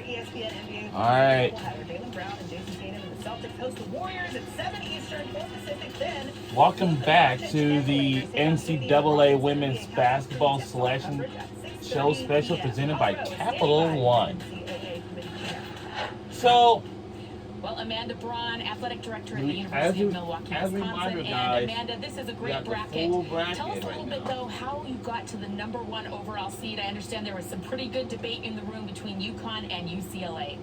ESPN NBA. All right. Jaylen Brown and Jason Tatum and the Celtics host the Warriors at 7 Eastern, 4 Pacific. Then Welcome back to the NCAA Women's Basketball Selection Show Special presented by Capital One. So, well, Amanda Braun, athletic director at the University of Milwaukee, Wisconsin. And Amanda, this is a great bracket. Tell us a little bit, though, how you got to the #1 overall seed. I understand there was some pretty good debate in the room between UConn and UCLA.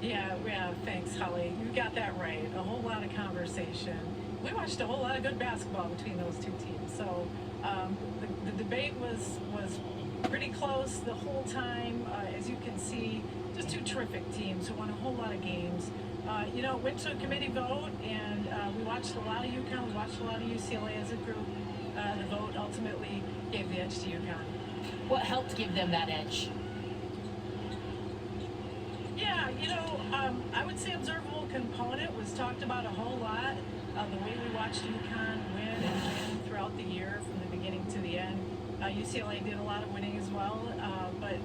Yeah, thanks, Holly. You got that right. A whole lot of conversation. We watched a whole lot of good basketball between those two teams. So the debate was pretty close the whole time. As you can see, just two terrific teams who won a whole lot of games. It went to a committee vote, and we watched a lot of UConn. We watched a lot of UCLA as a group. The vote ultimately gave the edge to UConn. What helped give them that edge? Yeah, I would say observable component was talked about a whole lot. The way we watched UConn win and win throughout the year from the beginning to the end. UCLA did a lot of winning as well, but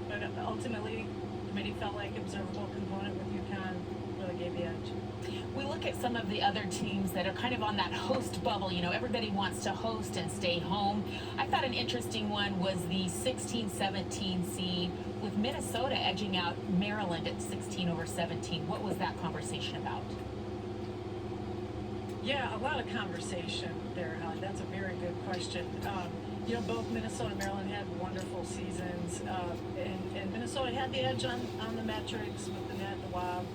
ultimately the committee felt like observable component with UConn really gave the edge. We look at some of the other teams that are kind of on that host bubble. Everybody wants to host and stay home. I thought an interesting one was the 16-17 seed with Minnesota edging out Maryland at 16/17. What was that conversation about? Yeah, a lot of conversation there, Holly. That's a very good question. Both Minnesota and Maryland had wonderful seasons, and Minnesota had the edge on the metrics with the net, the WOB,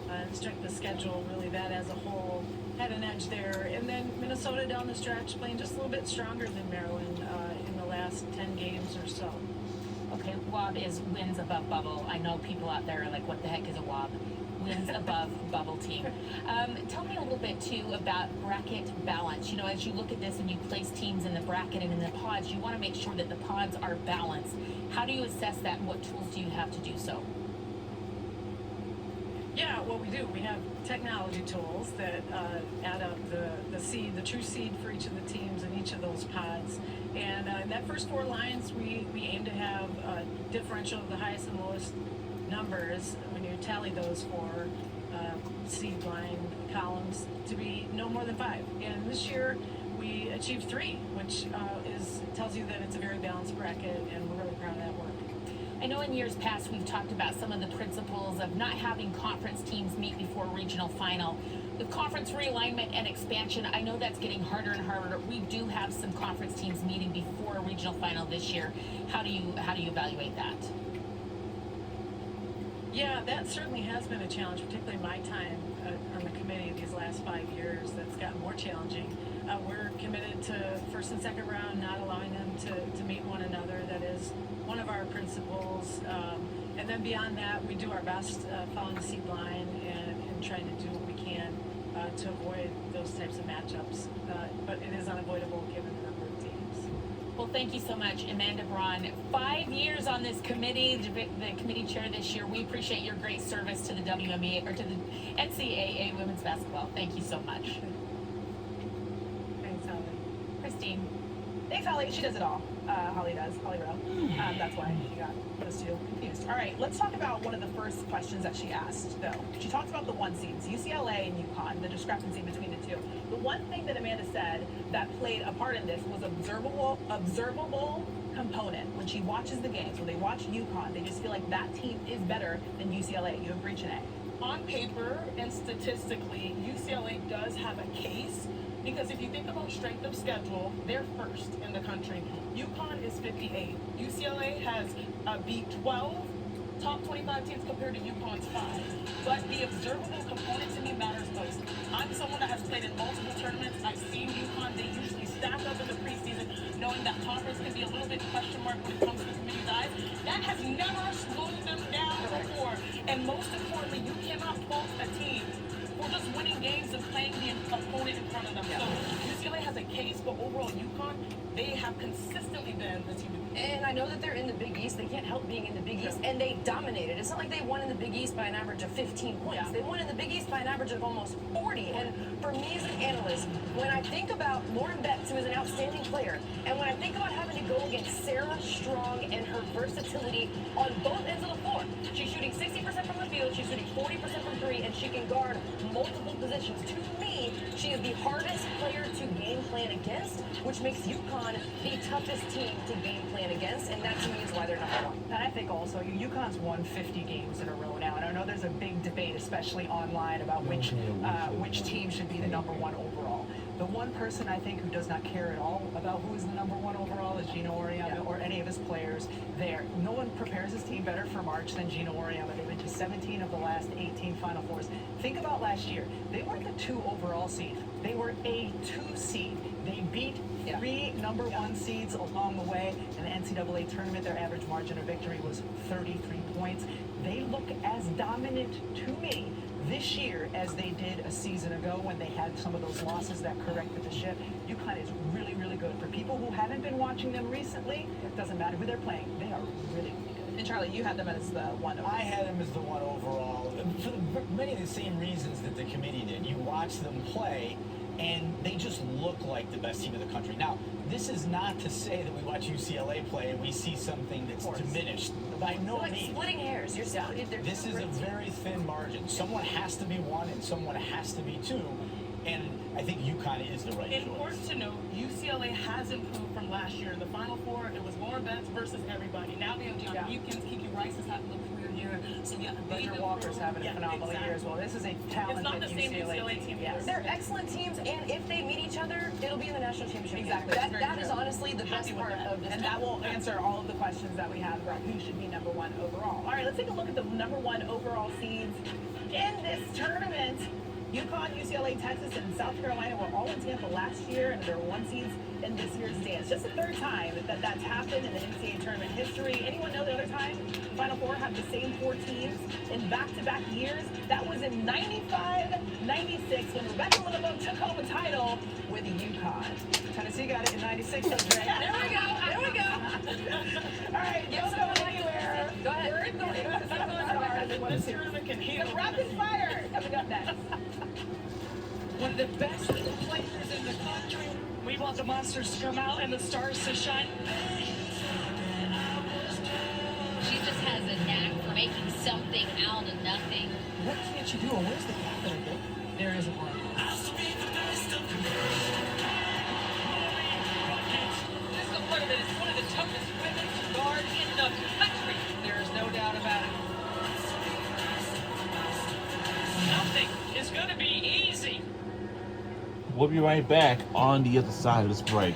and the strength of schedule. Really, that as a whole had an edge there. And then Minnesota down the stretch playing just a little bit stronger than Maryland in the last 10 games or so. Okay, WOB is wins above bubble. I know people out there are like, what the heck is a WOB? Wins above bubble team. Tell me a little bit, too, about bracket balance. As you look at this and you place teams in the bracket and in the pods, you want to make sure that the pods are balanced. How do you assess that, and what tools do you have to do so? Yeah, well, we do. We have technology tools that add up the seed, the true seed for each of the teams in each of those pods. And in that first 4 lines, we aim to have a differential of the highest and lowest numbers when you tally those 4 seed line columns to be no more than 5. And this year we achieved 3, which tells you that it's a very balanced bracket, and we're really proud of that work. I know in years past we've talked about some of the principles of not having conference teams meet before regional final. With conference realignment and expansion, I know that's getting harder and harder. We do have some conference teams meeting before a regional final this year. How do you evaluate that? Yeah, that certainly has been a challenge, particularly my time on the committee these last 5 years. That's gotten more challenging. We're committed to first and second round, not allowing them to meet one another. That is one of our principles. And then beyond that, we do our best following the seed line and trying to do what we can to avoid those types of matchups. But it is unavoidable given the number of teams. Well, thank you so much, Amanda Braun. 5 years on this committee, the committee chair this year. We appreciate your great service to the WNBA, or to the NCAA women's basketball. Thank you so much. Thanks, Holly. Christine. Thanks, Holly. She does it all. Holly does. Holly Rowe. That's why she got those two confused. All right, let's talk about one of the first questions that she asked, though. She talked about the 1 seeds, UCLA and UConn, the discrepancy between the two. The one thing that Amanda said that played a part in this was observable component. When she watches the games, when they watch UConn, they just feel like that team is better than UCLA. You agree, Janae? On paper and statistically, UCLA does have a case, because if you think about strength of schedule, they're first in the country. UConn is 58. UCLA has beat 12 top 25 teams compared to UConn's 5. But the observable component to me matters most. I'm someone that has played in multiple tournaments. I've seen UConn. They usually stack up in the preseason, knowing that conference can be a little bit question mark when it comes to the committee's eyes. That has never slowed them down before. And most importantly, you cannot fault a team for just winning games and playing the opponent in front of them. So UCLA has a case, but overall UConn, they have consistently been the team. And I know that they're in the Big East. They can't help being in the Big East. And they dominated. It's not like they won in the Big East by an average of 15 points. Yeah. They won in the Big East by an average of almost 40. And for me as an analyst, when I think about Lauren Betts, who is an outstanding player, and when I think about having to go against Sarah Strong and her versatility on both ends of the floor, she's shooting 60% from the field, she's shooting 40% from three, and she can guard multiple positions. To me, she is the hardest player to game plan against, which makes UConn the toughest team to game plan against, and that to me is why they're number one. And I think also UConn's won 50 games in a row now, and I know there's a big debate, especially online, about which team should be the number one overall. The one person I think who does not care at all about who is the number one overall is Gino Auriemma or any of his players there. No one prepares his team better for March than Gino Auriemma. They've been to 17 of the last 18 Final Fours. Think about last year. They weren't the 2 overall seed. They were a 2 seed. They beat 3 number 1 seeds along the way. In the NCAA tournament, their average margin of victory was 33 points. They look as dominant to me this year as they did a season ago when they had some of those losses that corrected the ship. UConn is really, really good. For people who haven't been watching them recently, it doesn't matter who they're playing. They are really, really good. And Charlie, you had them as the one overall. I had them as the one overall for many of the same reasons that the committee did. You watch them play, and they just look like the best team in the country. Now, this is not to say that we watch UCLA play and we see something that's diminished. By no Like means. splitting hairs. You're still, This is a very thin margin. Someone has to be 1 and someone has to be 2. And I think UConn is the right choice. Important to note, UCLA has improved from last year. The Final Four, it was Lauren Betts versus everybody. Now they have Gianna Eakins, Kiki Rice is having a career year. So yeah, Roger Walker's having a phenomenal year as well. This is a talented It's not the same UCLA team. Yes. They're excellent teams, and if they meet each other, it'll be in the national championship. Exactly. That, That's that very is true. honestly the best Happy with part that. of this. And that will answer all of the questions that we have about who should be number 1 overall. All right, let's take a look at the number 1 overall seeds in this tournament. UConn, UCLA, Texas, and South Carolina were all in Tampa last year, and there were 1 seeds in this year's dance. Just the 3rd time that that's happened in the NCAA tournament history. Anyone know the other time the Final Four had the same 4 teams in back-to-back years? That was in 95, 96 when Rebecca Lobo took home a title with UConn. Tennessee got it in 96. That's right. There we go. There we go. All right, don't go anywhere. Go ahead. We're Keep going. This tournament can handle The rapid fire coming up next. One of the best players in the country. We want the monsters to come out and the stars to shine. She just has a knack for making something out of nothing. What can't you do? Where's the capital? There isn't one. This is one of the toughest women to guard in the country. There is no doubt about it. Nothing is going to be easy. We'll be right back on the other side of this break.